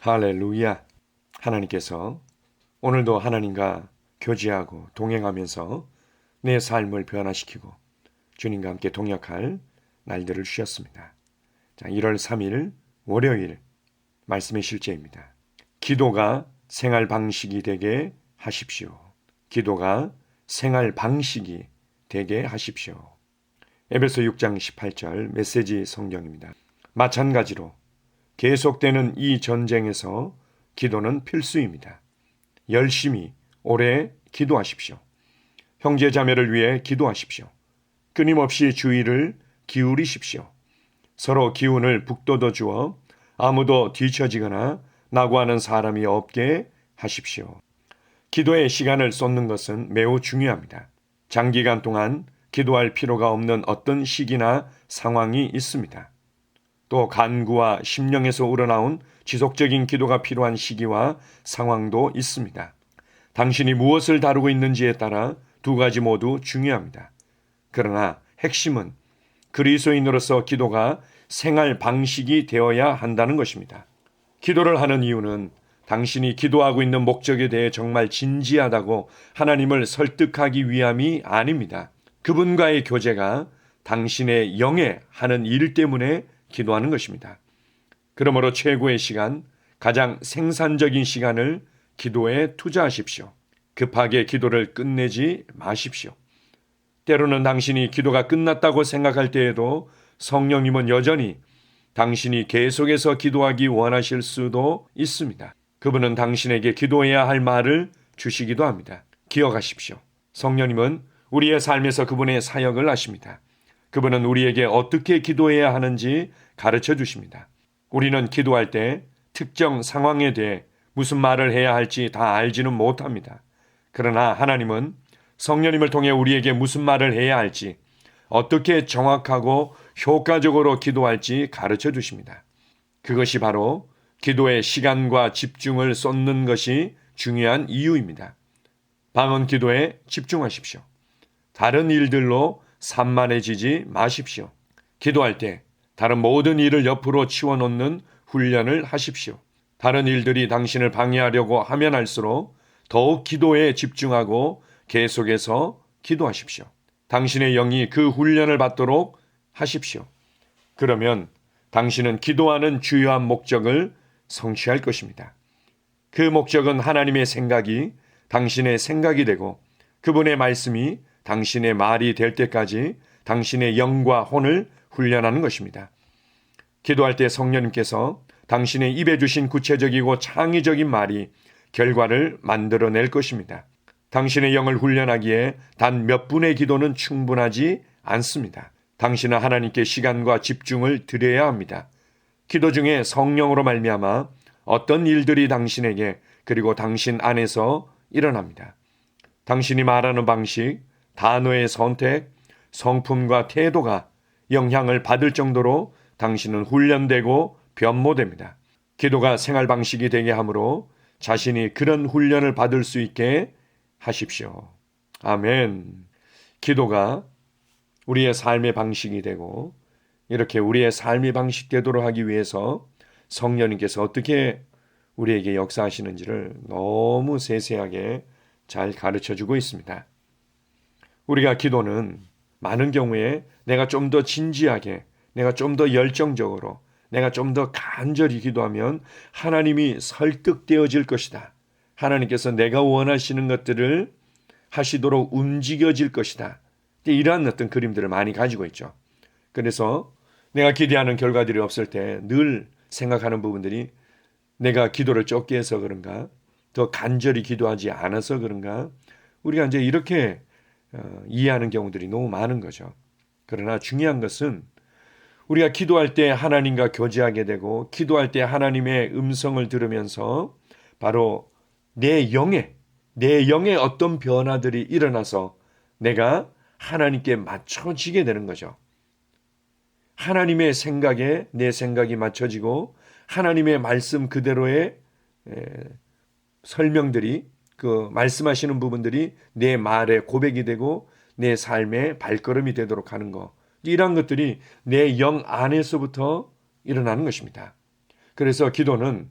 할렐루야. 하나님께서 오늘도 하나님과 교제하고 동행하면서 내 삶을 변화시키고 주님과 함께 동역할 날들을 주셨습니다. 자, 1월 3일 월요일 말씀의 실제입니다. 기도가 생활 방식이 되게 하십시오. 기도가 생활 방식이 되게 하십시오. 에베소 6장 18절 메시지 성경입니다. 마찬가지로 계속되는 이 전쟁에서 기도는 필수입니다. 열심히 오래 기도하십시오. 형제 자매를 위해 기도하십시오. 끊임없이 주의를 기울이십시오. 서로 기운을 북돋워 주어 아무도 뒤처지거나 낙오하는 사람이 없게 하십시오. 기도에 시간을 쏟는 것은 매우 중요합니다. 장기간 동안 기도할 필요가 없는 어떤 시기나 상황이 있습니다. 또 간구와 심령에서 우러나온 지속적인 기도가 필요한 시기와 상황도 있습니다. 당신이 무엇을 다루고 있는지에 따라 두 가지 모두 중요합니다. 그러나 핵심은 그리스도인으로서 기도가 생활 방식이 되어야 한다는 것입니다. 기도를 하는 이유는 당신이 기도하고 있는 목적에 대해 정말 진지하다고 하나님을 설득하기 위함이 아닙니다. 그분과의 교제가 당신의 영에 하는 일 때문에 기도하는 것입니다. 그러므로 최고의 시간, 가장 생산적인 시간을 기도에 투자하십시오. 급하게 기도를 끝내지 마십시오. 때로는 당신이 기도가 끝났다고 생각할 때에도 성령님은 여전히 당신이 계속해서 기도하기 원하실 수도 있습니다. 그분은 당신에게 기도해야 할 말을 주시기도 합니다. 기억하십시오. 성령님은 우리의 삶에서 그분의 사역을 하십니다. 그분은 우리에게 어떻게 기도해야 하는지 가르쳐 주십니다. 우리는 기도할 때 특정 상황에 대해 무슨 말을 해야 할지 다 알지는 못합니다. 그러나 하나님은 성령님을 통해 우리에게 무슨 말을 해야 할지, 어떻게 정확하고 효과적으로 기도할지 가르쳐 주십니다. 그것이 바로 기도의 시간과 집중을 쏟는 것이 중요한 이유입니다. 방언 기도에 집중하십시오. 다른 일들로 산만해지지 마십시오. 기도할 때 다른 모든 일을 옆으로 치워놓는 훈련을 하십시오. 다른 일들이 당신을 방해하려고 하면 할수록 더욱 기도에 집중하고 계속해서 기도하십시오. 당신의 영이 그 훈련을 받도록 하십시오. 그러면 당신은 기도하는 주요한 목적을 성취할 것입니다. 그 목적은 하나님의 생각이 당신의 생각이 되고 그분의 말씀이 당신의 말이 될 때까지 당신의 영과 혼을 훈련하는 것입니다. 기도할 때 성령님께서 당신의 입에 주신 구체적이고 창의적인 말이 결과를 만들어낼 것입니다. 당신의 영을 훈련하기에 단 몇 분의 기도는 충분하지 않습니다. 당신은 하나님께 시간과 집중을 드려야 합니다. 기도 중에 성령으로 말미암아 어떤 일들이 당신에게 그리고 당신 안에서 일어납니다. 당신이 말하는 방식, 단어의 선택, 성품과 태도가 영향을 받을 정도로 당신은 훈련되고 변모됩니다. 기도가 생활 방식이 되게 하므로 자신이 그런 훈련을 받을 수 있게 하십시오. 아멘. 기도가 우리의 삶의 방식이 되고 이렇게 우리의 삶의 방식 되도록 하기 위해서 성령님께서 어떻게 우리에게 역사하시는지를 너무 세세하게 잘 가르쳐주고 있습니다. 우리가 기도는 많은 경우에 내가 좀 더 진지하게, 내가 좀 더 열정적으로, 내가 좀 더 간절히 기도하면 하나님이 설득되어질 것이다. 하나님께서 내가 원하시는 것들을 하시도록 움직여질 것이다. 이러한 어떤 그림들을 많이 가지고 있죠. 그래서 내가 기대하는 결과들이 없을 때 늘 생각하는 부분들이 내가 기도를 좁게 해서 그런가, 더 간절히 기도하지 않아서 그런가, 우리가 이제 이렇게 이해하는 경우들이 너무 많은 거죠. 그러나 중요한 것은 우리가 기도할 때 하나님과 교제하게 되고 기도할 때 하나님의 음성을 들으면서 바로 내 영에 어떤 변화들이 일어나서 내가 하나님께 맞춰지게 되는 거죠. 하나님의 생각에 내 생각이 맞춰지고 하나님의 말씀 그대로의 설명들이 그 말씀하시는 부분들이 내 말의 고백이 되고 내 삶의 발걸음이 되도록 하는 것, 이러한 것들이 내 영 안에서부터 일어나는 것입니다. 그래서 기도는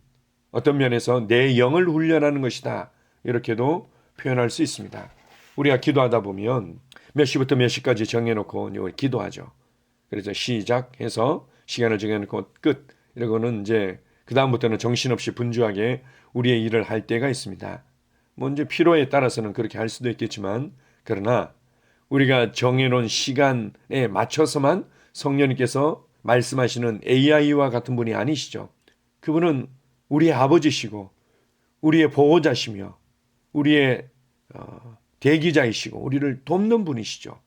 어떤 면에서 내 영을 훈련하는 것이다. 이렇게도 표현할 수 있습니다. 우리가 기도하다 보면 몇 시부터 몇 시까지 정해놓고 기도하죠. 그래서 시작해서 시간을 정해놓고 끝. 이러고는 이제 그 다음부터는 정신없이 분주하게 우리의 일을 할 때가 있습니다. 뭐 이제 필요에 따라서는 그렇게 할 수도 있겠지만, 그러나 우리가 정해놓은 시간에 맞춰서만 성령님께서 말씀하시는 AI와 같은 분이 아니시죠. 그분은 우리의 아버지시고 우리의 보호자시며 우리의 대기자이시고 우리를 돕는 분이시죠.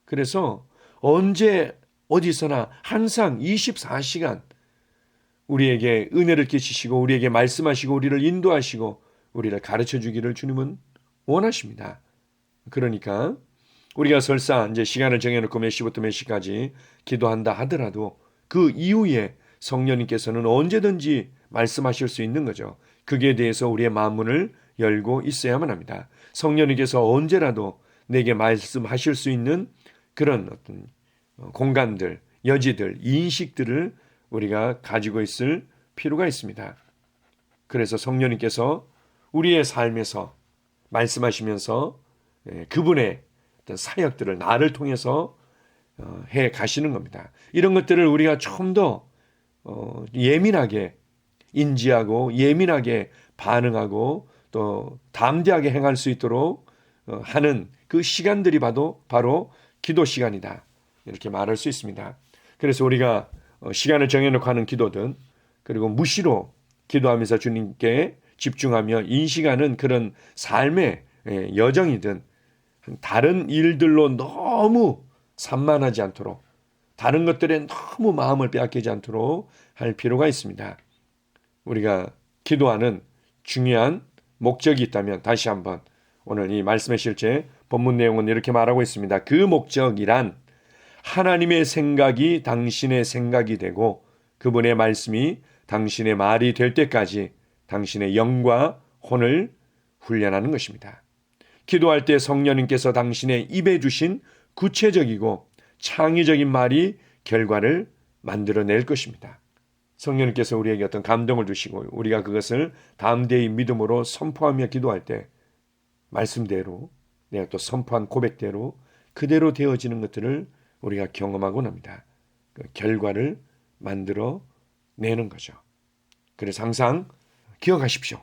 그래서 언제 어디서나 항상 24시간 우리에게 은혜를 끼치시고 우리에게 말씀하시고 우리를 인도하시고 우리를 가르쳐 주기를 주님은 원하십니다. 그러니까 우리가 설사 이제 시간을 정해놓고 몇 시부터 몇 시까지 기도한다 하더라도 그 이후에 성령님께서는 언제든지 말씀하실 수 있는 거죠. 그게 대해서 우리의 마음문을 열고 있어야만 합니다. 성령님께서 언제라도 내게 말씀하실 수 있는 그런 어떤 공간들, 여지들, 인식들을 우리가 가지고 있을 필요가 있습니다. 그래서 성령님께서 우리의 삶에서 말씀하시면서 그분의 어떤 사역들을 나를 통해서 해 가시는 겁니다. 이런 것들을 우리가 좀 더 예민하게 인지하고 예민하게 반응하고 또 담대하게 행할 수 있도록 하는 그 시간들이 바로 기도 시간이다. 이렇게 말할 수 있습니다. 그래서 우리가 시간을 정해놓고 하는 기도든 그리고 무시로 기도하면서 주님께 집중하며 인식하는 그런 삶의 여정이든 다른 일들로 너무 산만하지 않도록 다른 것들에 너무 마음을 빼앗기지 않도록 할 필요가 있습니다. 우리가 기도하는 중요한 목적이 있다면 다시 한번 오늘 이 말씀의 실제 본문 내용은 이렇게 말하고 있습니다. 그 목적이란 하나님의 생각이 당신의 생각이 되고 그분의 말씀이 당신의 말이 될 때까지 당신의 영과 혼을 훈련하는 것입니다. 기도할 때 성령님께서 당신의 입에 주신 구체적이고 창의적인 말이 결과를 만들어낼 것입니다. 성령님께서 우리에게 어떤 감동을 주시고 우리가 그것을 담대히 믿음으로 선포하며 기도할 때 말씀대로 내가 또 선포한 고백대로 그대로 되어지는 것들을 우리가 경험하곤 합니다. 그 결과를 만들어 내는 거죠. 그래서 항상 기억하십시오.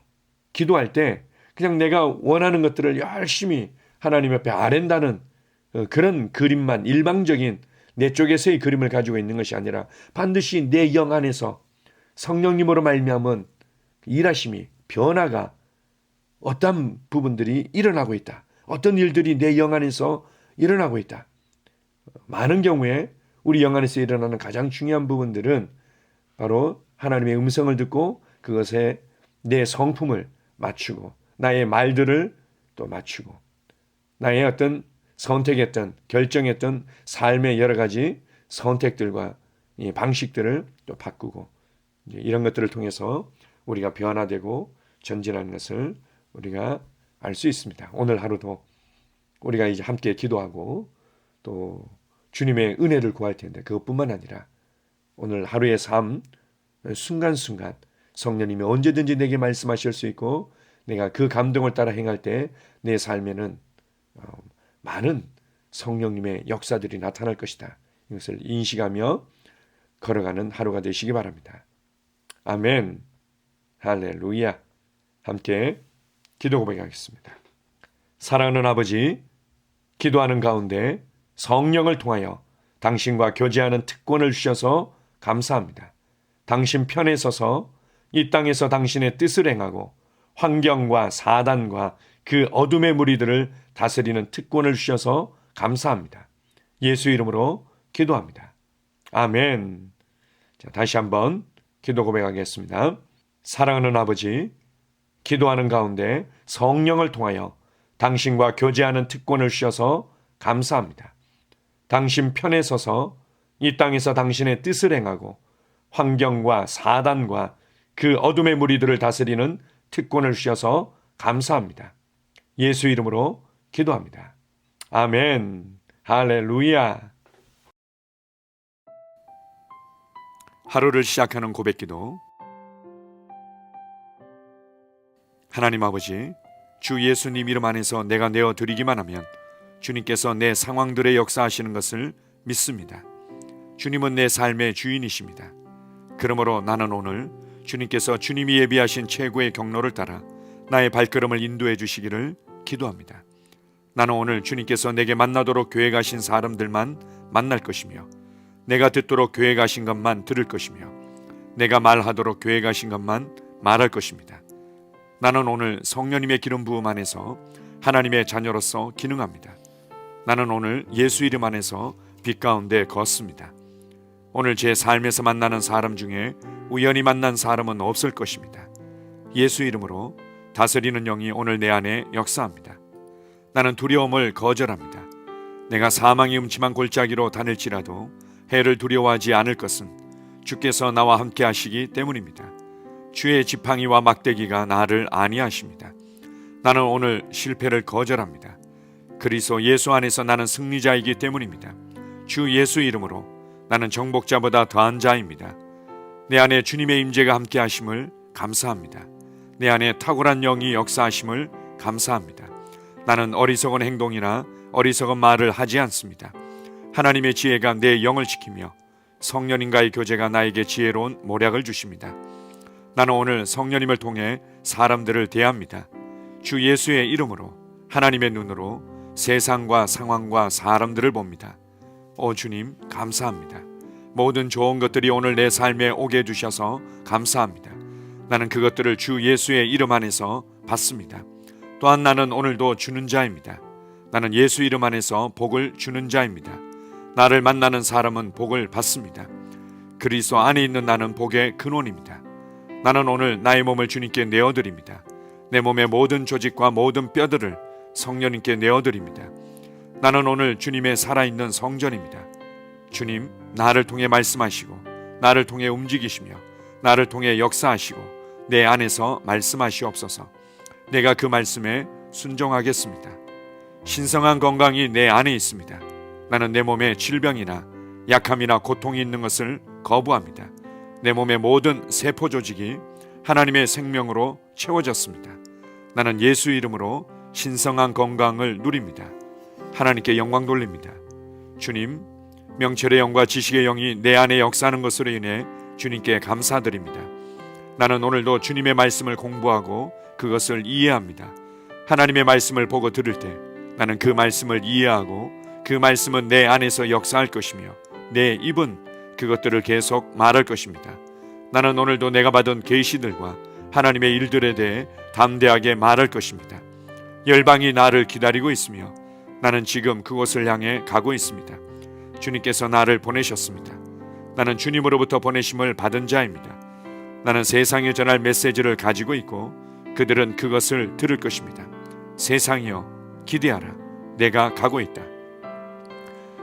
기도할 때 그냥 내가 원하는 것들을 열심히 하나님 앞에 아랜다는 그런 그림만 일방적인 내 쪽에서의 그림을 가지고 있는 것이 아니라 반드시 내 영 안에서 성령님으로 말미암은 일하심이 변화가 어떤 부분들이 일어나고 있다. 어떤 일들이 내 영 안에서 일어나고 있다. 많은 경우에 우리 영 안에서 일어나는 가장 중요한 부분들은 바로 하나님의 음성을 듣고 그것에 내 성품을 맞추고 나의 말들을 또 맞추고 나의 어떤 선택했던 결정했던 삶의 여러 가지 선택들과 이 방식들을 또 바꾸고 이런 것들을 통해서 우리가 변화되고 전진하는 것을 우리가 알 수 있습니다. 오늘 하루도 우리가 이제 함께 기도하고 또 주님의 은혜를 구할 텐데 그것뿐만 아니라 오늘 하루의 삶 순간순간 성령님이 언제든지 내게 말씀하실 수 있고 내가 그 감동을 따라 행할 때 내 삶에는 많은 성령님의 역사들이 나타날 것이다. 이것을 인식하며 걸어가는 하루가 되시기 바랍니다. 아멘. 할렐루야. 함께 기도 고백하겠습니다. 사랑하는 아버지, 기도하는 가운데 성령을 통하여 당신과 교제하는 특권을 주셔서 감사합니다. 당신 편에 서서 이 땅에서 당신의 뜻을 행하고 환경과 사단과 그 어둠의 무리들을 다스리는 특권을 주셔서 감사합니다. 예수 이름으로 기도합니다. 아멘. 자, 다시 한번 기도 고백하겠습니다. 사랑하는 아버지, 기도하는 가운데 성령을 통하여 당신과 교제하는 특권을 주셔서 감사합니다. 당신 편에 서서 이 땅에서 당신의 뜻을 행하고 환경과 사단과 그 어둠의 무리들을 다스리는 특권을 주셔서 감사합니다. 예수 이름으로 기도합니다. 아멘. 할렐루야. 하루를 시작하는 고백기도 하나님 아버지, 주 예수님 이름 안에서 내가 내어드리기만 하면 주님께서 내 상황들에 역사하시는 것을 믿습니다. 주님은 내 삶의 주인이십니다. 그러므로 나는 오늘 주님께서 주님이 예비하신 최고의 경로를 따라 나의 발걸음을 인도해 주시기를 기도합니다. 나는 오늘 주님께서 내게 만나도록 계획하신 사람들만 만날 것이며, 내가 듣도록 계획하신 것만 들을 것이며, 내가 말하도록 계획하신 것만 말할 것입니다. 나는 오늘 성령님의 기름 부음 안에서 하나님의 자녀로서 기능합니다. 나는 오늘 예수 이름 안에서 빛 가운데 걷습니다. 오늘 제 삶에서 만나는 사람 중에 우연히 만난 사람은 없을 것입니다. 예수 이름으로 다스리는 영이 오늘 내 안에 역사합니다. 나는 두려움을 거절합니다. 내가 사망의 음침한 골짜기로 다닐지라도 해를 두려워하지 않을 것은 주께서 나와 함께 하시기 때문입니다. 주의 지팡이와 막대기가 나를 안위하십니다. 나는 오늘 실패를 거절합니다. 그리스도 예수 안에서 나는 승리자이기 때문입니다. 주 예수 이름으로 나는 정복자보다 더한 자입니다. 내 안에 주님의 임재가 함께 하심을 감사합니다. 내 안에 탁월한 영이 역사하심을 감사합니다. 나는 어리석은 행동이나 어리석은 말을 하지 않습니다. 하나님의 지혜가 내 영을 지키며 성령님과의 교제가 나에게 지혜로운 모략을 주십니다. 나는 오늘 성령님을 통해 사람들을 대합니다. 주 예수의 이름으로 하나님의 눈으로 세상과 상황과 사람들을 봅니다. 오 주님, 감사합니다. 모든 좋은 것들이 오늘 내 삶에 오게 해주셔서 감사합니다. 나는 그것들을 주 예수의 이름 안에서 받습니다. 또한 나는 오늘도 주는 자입니다. 나는 예수 이름 안에서 복을 주는 자입니다. 나를 만나는 사람은 복을 받습니다. 그리스도 안에 있는 나는 복의 근원입니다. 나는 오늘 나의 몸을 주님께 내어드립니다. 내 몸의 모든 조직과 모든 뼈들을 성령님께 내어드립니다. 나는 오늘 주님의 살아있는 성전입니다. 주님, 나를 통해 말씀하시고 나를 통해 움직이시며 나를 통해 역사하시고 내 안에서 말씀하시옵소서. 내가 그 말씀에 순종하겠습니다. 신성한 건강이 내 안에 있습니다. 나는 내 몸에 질병이나 약함이나 고통이 있는 것을 거부합니다. 내 몸의 모든 세포 조직이 하나님의 생명으로 채워졌습니다. 나는 예수 이름으로 신성한 건강을 누립니다. 하나님께 영광 돌립니다. 주님, 명철의 영과 지식의 영이 내 안에 역사하는 것으로 인해 주님께 감사드립니다. 나는 오늘도 주님의 말씀을 공부하고 그것을 이해합니다. 하나님의 말씀을 보고 들을 때 나는 그 말씀을 이해하고 그 말씀은 내 안에서 역사할 것이며 내 입은 그것들을 계속 말할 것입니다. 나는 오늘도 내가 받은 계시들과 하나님의 일들에 대해 담대하게 말할 것입니다. 열방이 나를 기다리고 있으며 나는 지금 그곳을 향해 가고 있습니다. 주님께서 나를 보내셨습니다. 나는 주님으로부터 보내심을 받은 자입니다. 나는 세상에 전할 메시지를 가지고 있고 그들은 그것을 들을 것입니다. 세상이여, 기대하라. 내가 가고 있다.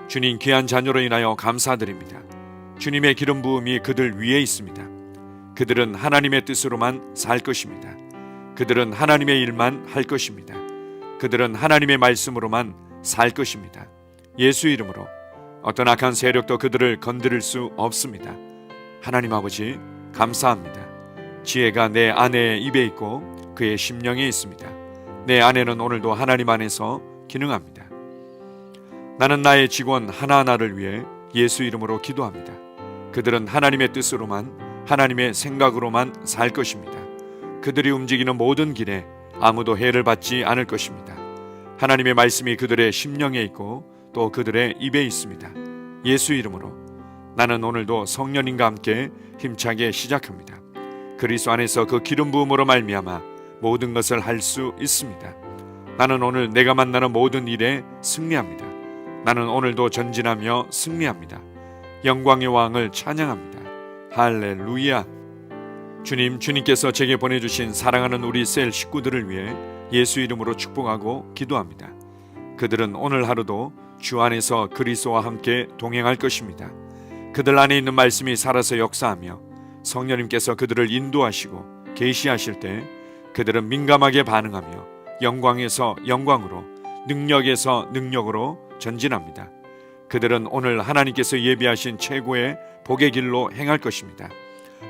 주님, 귀한 자녀로 인하여 감사드립니다. 주님의 기름 부음이 그들 위에 있습니다. 그들은 하나님의 뜻으로만 살 것입니다. 그들은 하나님의 일만 할 것입니다. 그들은 하나님의 말씀으로만 살 것입니다. 예수 이름으로 어떤 악한 세력도 그들을 건드릴 수 없습니다. 하나님 아버지, 감사합니다. 지혜가 내 아내의 입에 있고 그의 심령에 있습니다. 내 아내는 오늘도 하나님 안에서 기능합니다. 나는 나의 직원 하나하나를 위해 예수 이름으로 기도합니다. 그들은 하나님의 뜻으로만, 하나님의 생각으로만 살 것입니다. 그들이 움직이는 모든 길에 아무도 해를 받지 않을 것입니다. 하나님의 말씀이 그들의 심령에 있고 또 그들의 입에 있습니다. 예수 이름으로 나는 오늘도 성령님과 함께 힘차게 시작합니다. 그리스도 안에서 그 기름 부음으로 말미암아 모든 것을 할 수 있습니다. 나는 오늘 내가 만나는 모든 일에 승리합니다. 나는 오늘도 전진하며 승리합니다. 영광의 왕을 찬양합니다. 할렐루야. 주님께서 제게 보내주신 사랑하는 우리 셀 식구들을 위해 예수 이름으로 축복하고 기도합니다. 그들은 오늘 하루도 주 안에서 그리스도와 함께 동행할 것입니다. 그들 안에 있는 말씀이 살아서 역사하며 성령님께서 그들을 인도하시고 계시하실 때 그들은 민감하게 반응하며 영광에서 영광으로, 능력에서 능력으로 전진합니다. 그들은 오늘 하나님께서 예비하신 최고의 복의 길로 행할 것입니다.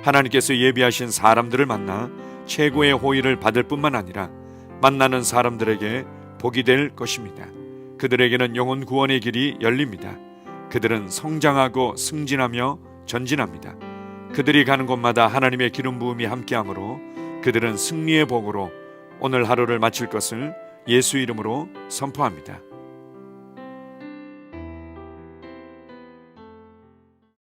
하나님께서 예비하신 사람들을 만나 최고의 호의를 받을 뿐만 아니라 만나는 사람들에게 복이 될 것입니다. 그들에게는 영혼 구원의 길이 열립니다. 그들은 성장하고 승진하며 전진합니다. 그들이 가는 곳마다 하나님의 기름 부음이 함께하므로 그들은 승리의 복으로 오늘 하루를 마칠 것을 예수 이름으로 선포합니다.